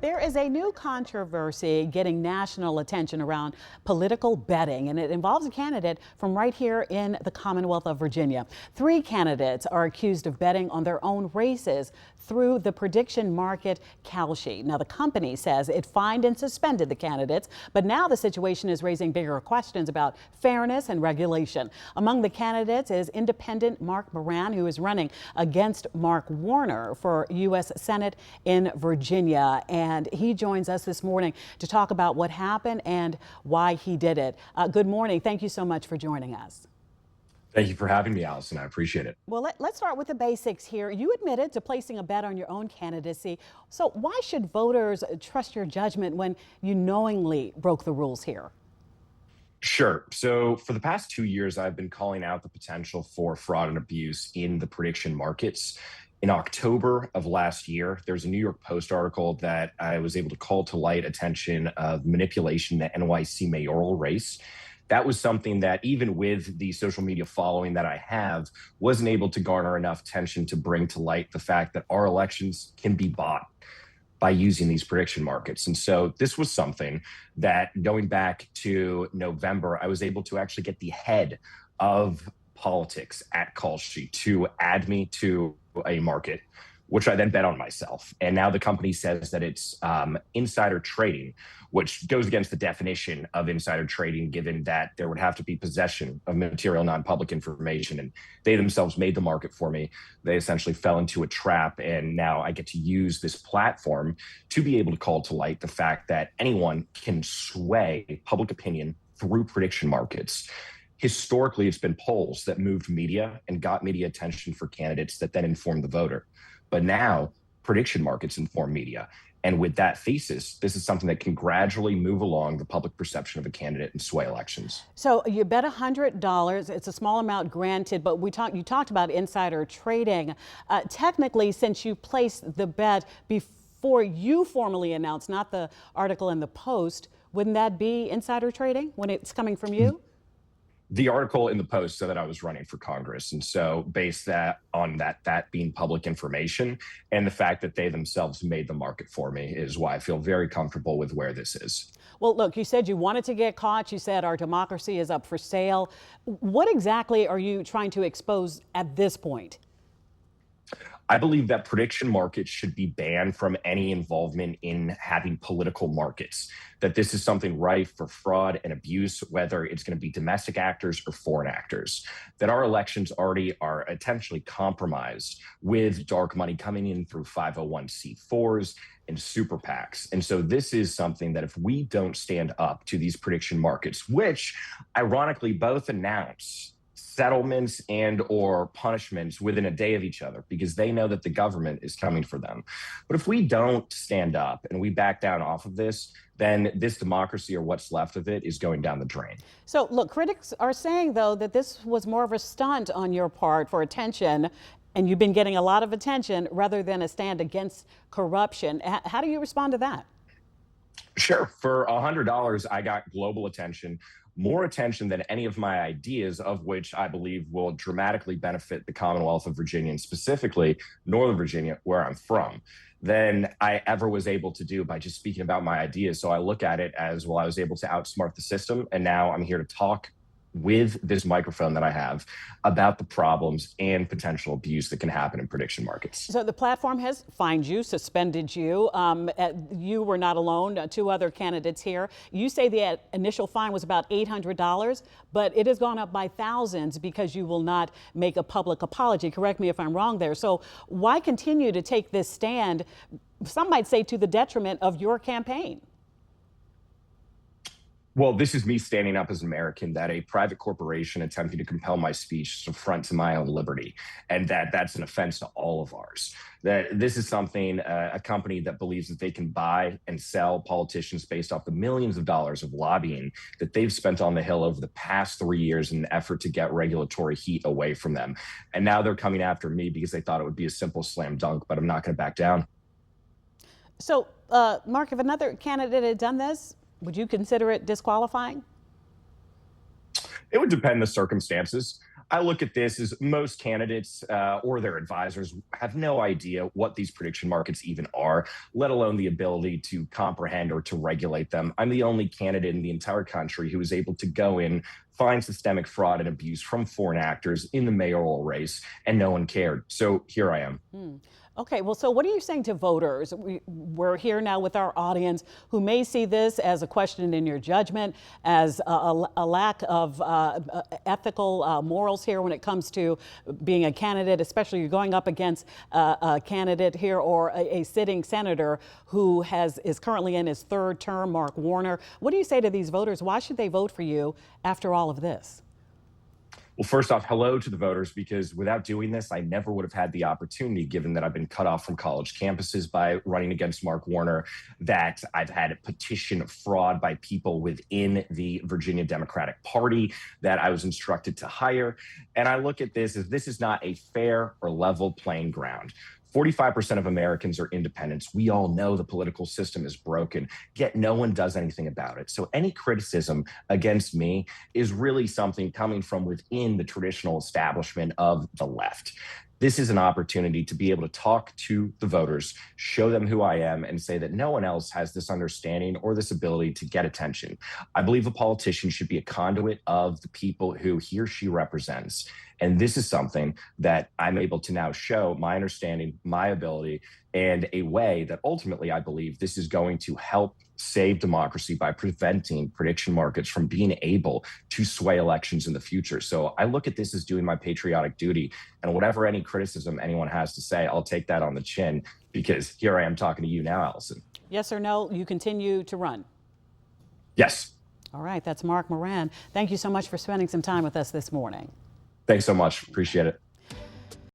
There is a new controversy getting national attention around political betting, and it involves a candidate from right here in the Commonwealth of Virginia. Three candidates are accused of betting on their own races through the prediction market Kalshi. Now, the company says it fined and suspended the candidates, but now the situation is raising bigger questions about fairness and regulation. Among the candidates is independent Mark Moran, who is running against Mark Warner for U.S. Senate in Virginia. And he joins us this morning to talk about what happened and why he did it. Good morning. Thank you so much for joining us. Thank you for having me, Allison. I appreciate it. Well, let's start with the basics here. You admitted to placing a bet on your own candidacy. So why should voters trust your judgment when you knowingly broke the rules here? Sure. So for the past 2 years, I've been calling out the potential for fraud and abuse in the prediction markets. In October of last year, there's a New York Post article that I was able to call to light attention of manipulation in the NYC mayoral race. That was something that, even with the social media following that I have, wasn't able to garner enough attention to bring to light the fact that our elections can be bought by using these prediction markets. And so this was something that, going back to November, I was able to actually get the head of politics at Kalshi to add me to a market, which I then bet on myself. And now the company says that it's insider trading, which goes against the definition of insider trading, given that there would have to be possession of material non-public information. And they themselves made the market for me. They essentially fell into a trap. And now I get to use this platform to be able to call to light the fact that anyone can sway public opinion through prediction markets. Historically, it's been polls that moved media and got media attention for candidates that then informed the voter. But now prediction markets inform media. And with that thesis, this is something that can gradually move along the public perception of a candidate and sway elections. So you bet $100. It's a small amount, granted, but you talked about insider trading. Technically, since you placed the bet before you formally announced, not the article in the Post, wouldn't that be insider trading when it's coming from you? The article in the Post said that I was running for Congress. And so based that on that being public information and the fact that they themselves made the market for me is why I feel very comfortable with where this is. Well, look, you said you wanted to get caught. You said our democracy is up for sale. What exactly are you trying to expose at this point? I believe that prediction markets should be banned from any involvement in having political markets, that this is something rife for fraud and abuse, whether it's going to be domestic actors or foreign actors, that our elections already are intentionally compromised with dark money coming in through 501c4s and super PACs. And so this is something that if we don't stand up to these prediction markets, which ironically both announce settlements and or punishments within a day of each other because they know that the government is coming for them. But if we don't stand up and we back down off of this, then this democracy, or what's left of it, is going down the drain. So look, critics are saying, though, that this was more of a stunt on your part for attention, and you've been getting a lot of attention rather than a stand against corruption. How do you respond to that? Sure. For $100, I got global attention, more attention than any of my ideas, of which I believe will dramatically benefit the Commonwealth of Virginia, and specifically Northern Virginia, where I'm from, than I ever was able to do by just speaking about my ideas. So I look at it as, well, I was able to outsmart the system, and now I'm here to talk with this microphone that I have about the problems and potential abuse that can happen in prediction markets. So the platform has fined you, suspended you. You were not alone, two other candidates here. You say the initial fine was about $800, but it has gone up by thousands because you will not make a public apology. Correct me if I'm wrong there. So why continue to take this stand, some might say to the detriment of your campaign? Well, this is me standing up as an American, that a private corporation attempting to compel my speech is an affront to my own liberty, and that's an offense to all of ours. That this is something, a company that believes that they can buy and sell politicians based off the millions of dollars of lobbying that they've spent on the Hill over the past 3 years in an effort to get regulatory heat away from them. And now they're coming after me because they thought it would be a simple slam dunk, but I'm not going to back down. So, Mark, if another candidate had done this, would you consider it disqualifying? It would depend the circumstances. I look at this as most candidates or their advisors have no idea what these prediction markets even are, let alone the ability to comprehend or to regulate them. I'm the only candidate in the entire country who is able to go in, find systemic fraud and abuse from foreign actors in the mayoral race, and no one cared. So here I am. Okay, well, so what are you saying to voters? We're here now with our audience who may see this as a question in your judgment, as a lack of ethical morals here when it comes to being a candidate, especially you're going up against a candidate here or a sitting senator who is currently in his third term, Mark Warner. What do you say to these voters? Why should they vote for you after all of this? Well, first off, hello to the voters, because without doing this, I never would have had the opportunity, given that I've been cut off from college campuses by running against Mark Warner, that I've had petition fraud by people within the Virginia Democratic Party that I was instructed to hire. And I look at this as this is not a fair or level playing ground. 45% of Americans are independents. We all know the political system is broken, yet no one does anything about it. So any criticism against me is really something coming from within the traditional establishment of the left. This is an opportunity to be able to talk to the voters, show them who I am, and say that no one else has this understanding or this ability to get attention. I believe a politician should be a conduit of the people who he or she represents. And this is something that I'm able to now show my understanding, my ability, and a way that ultimately I believe this is going to help save democracy by preventing prediction markets from being able to sway elections in the future. So I look at this as doing my patriotic duty, and whatever any criticism anyone has to say, I'll take that on the chin, because here I am talking to you now, Allison. Yes or no, you continue to run? Yes. All right, that's Mark Moran. Thank you so much for spending some time with us this morning. Thanks so much. Appreciate it.